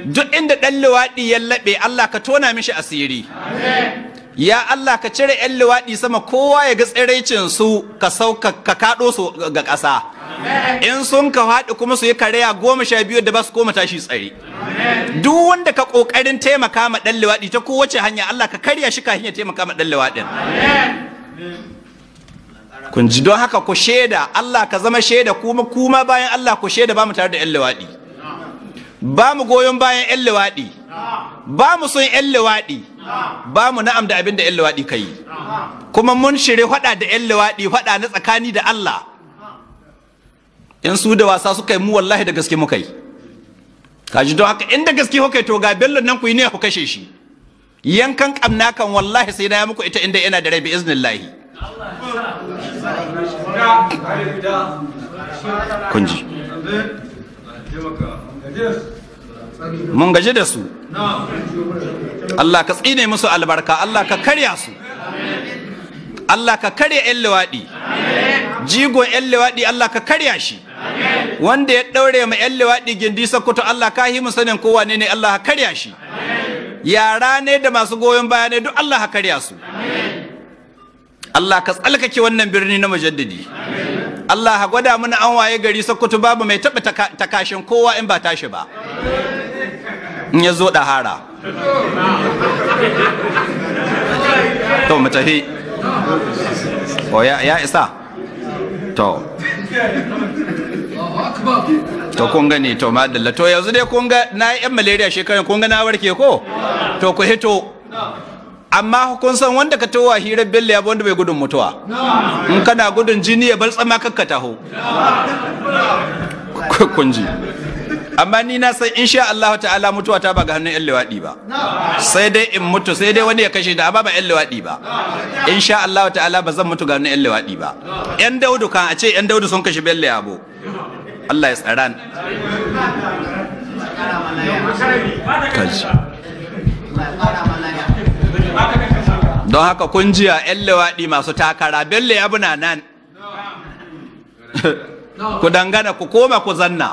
duk inda ɗan luwaɗi ya laɓe Allah ka tona mishi asiri ya Allah ka cire 'yan luwaɗi sama kowa ya ga tsiraicin su ka kaɗo su ga ƙasa in sun ka faɗi kuma su yi karya 12 da ba su koma tashi tsare duk wanda ka ƙoƙarin taimaka ma ɗan luwaɗi ta kowace hanya Allah ka karya shi kafin ya taimaka ma ɗan luwaɗin kun ji don haka ku shaida Allah ka zama shaida kuma bayan Allah ku shaida ba mu tare da 'yan luwaɗi ba mu goyon bayan 'yan luwaɗi ba mu son 'yan luwaɗi ba mu na'am da abin da 'yan luwaɗi ka yi kuma mun shirye faɗa da 'yan luwaɗi faɗa na tsakani da Allah in su da wasa suka yi mu wallahi da gaske muka yi kaji don haka inda gaske kuka yi to ga bello nan ku yi ne ku kashe shi yankan kamna kan wallahi sai na ya muku ita inda yana da rai bi iznillahi kun ji mun gaji da su Allah ka tsine musu albarka Allah ka karya su Allah ka karya 'yan luwaɗi jigon 'yan luwaɗi Allah ka karya shi wanda ya ɗaure ma 'yan luwaɗi gindi sakkwato Allah ka yi sanin kowa ne Allah ka karya shi yara ne da masu goyon baya ne duk Allah ka karya su Allah ka tsalkake wannan birni na mujaddidi Allah ha gwada mana an waye gari sakkwato babu mai taɓa takashin kowa in ba tashi ba in ya zo ɗahara to mu tafi ya isa to kun gani to madalla to yanzu dai kun ga na yi yan malaria shekaran kun ga na warke ko to ku hito amma kun san wanda ka towa hirar bello ya wanda bai gudun mutuwa in kana gudun jini ya bar tsama kakka taho kun ji amma ni na san insha Allah ta'ala mutuwa ta ba ga hannun 'yan luwaɗi ba sai dai in mutu sai dai wani ya kashe da amma ba 'yan luwaɗi ba insha Allah ta'ala ba zan mutu ga hannun 'yan luwaɗi ba 'yan daudu kan a ce 'yan daudu sun kashe bello yabo Allah ya tsaran don haka kun jiya 'yan luwaɗi masu takara bello yabo na nan ku dangana ku koma ku zanna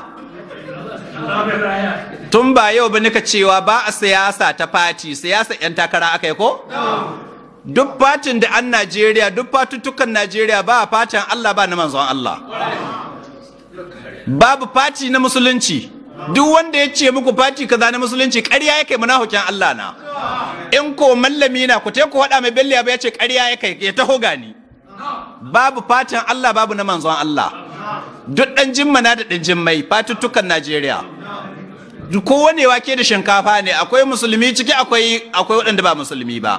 tun ba yau ba nika cewa ba a siyasa ta fati siyasa 'yan takara aka yi ko? duk fatin da an Najeriya duk fatuttukan Najeriya ba a fatin Allah ba na manzon Allah babu fati na musulunci duk wanda ya ce muku fati kaza na musulunci ƙarya yake munafikin Allah na in ko mallami na ku te ku hada mai bello ya ce ƙarya yake ya taho gani babu fatin Allah babu na manzon Allah duk ɗan jimma na da ɗan jimmai fatuttukan Najeriya kowane wake da shinkafa ne akwai musulmi ciki akwai waɗanda ba musulmi ba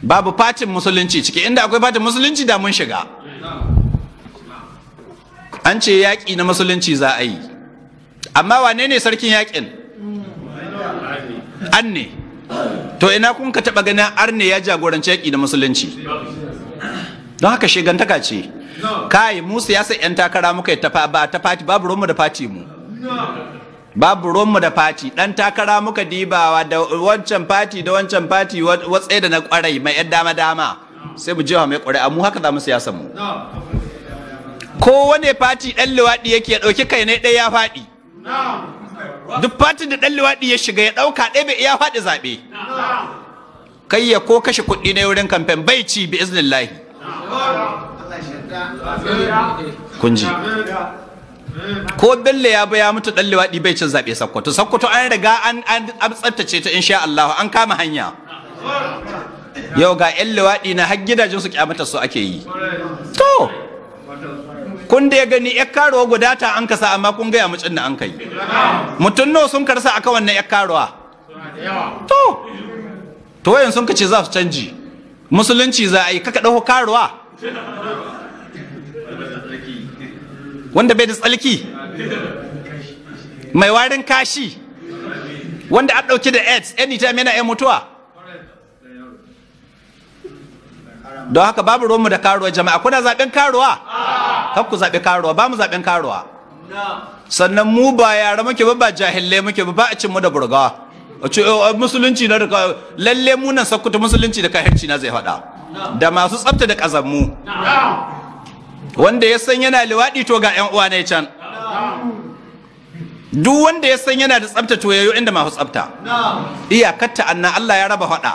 babu fatin musulunci ciki inda akwai fatin musulunci da mun shiga an ce yaƙi na musulunci za a yi amma wane ne sarkin yaƙin an ne to ina kun ka taɓa ganin arne ya jagoranci yaƙi na musulunci don haka shigantaka ce kai mu siyasa 'yan takara muka yi ba ta fati babu romu da fati mu babu romu da fati dan takara muka dibawa da wancan fati da wancan fati watsai da na kwarai mai yan dama sai mu jewa mai kwarai mu haka za mu siyasa mu kowane fati dan luwaɗi yake ya ɗauki kai ne ɗaya ya faɗi duk fatin da dan luwaɗi ya shiga ya ɗauka ɗaya bai iya faɗi zaɓe kai ya ko kashe kuɗi na wurin kamfen bai ci bi iznillahi kunji ko bello ya baya mutu dan liwaɗi bai cin zaɓe sakkwato an riga an tsaftace ta insha Allah an kama hanya yau ga 'yan liwaɗi na har gidajen su kyamata su ake yi to kun da ya gani ya karuwa guda ta an kasa amma kun gaya mucin da an kai mutum nawa sun karsa aka wannan ya karuwa to wayan sun kace za su canji musulunci za a yi kaka ɗauko karuwa wanda bai da tsalki mai warin kashi wanda an ɗauki da AIDS anytime yana yan mutuwa don haka babu ruwanmu da karuwa jama'a kuna zaɓen karuwa kar ku zaɓi karuwa ba mu zaɓen karuwa sannan mu ba yara muke ba jahille muke ba a cin mu da burgawa a ce musulunci na da lalle mu nan sakkuta musulunci da kahirci na zai faɗa da masu tsafta da ƙazammu wanda ya san yana liwaɗi to ga 'yan uwa ne can duk wanda ya san yana da tsafta to yayo inda masu tsafta. Iyakarta anna Allah ya raba faɗa.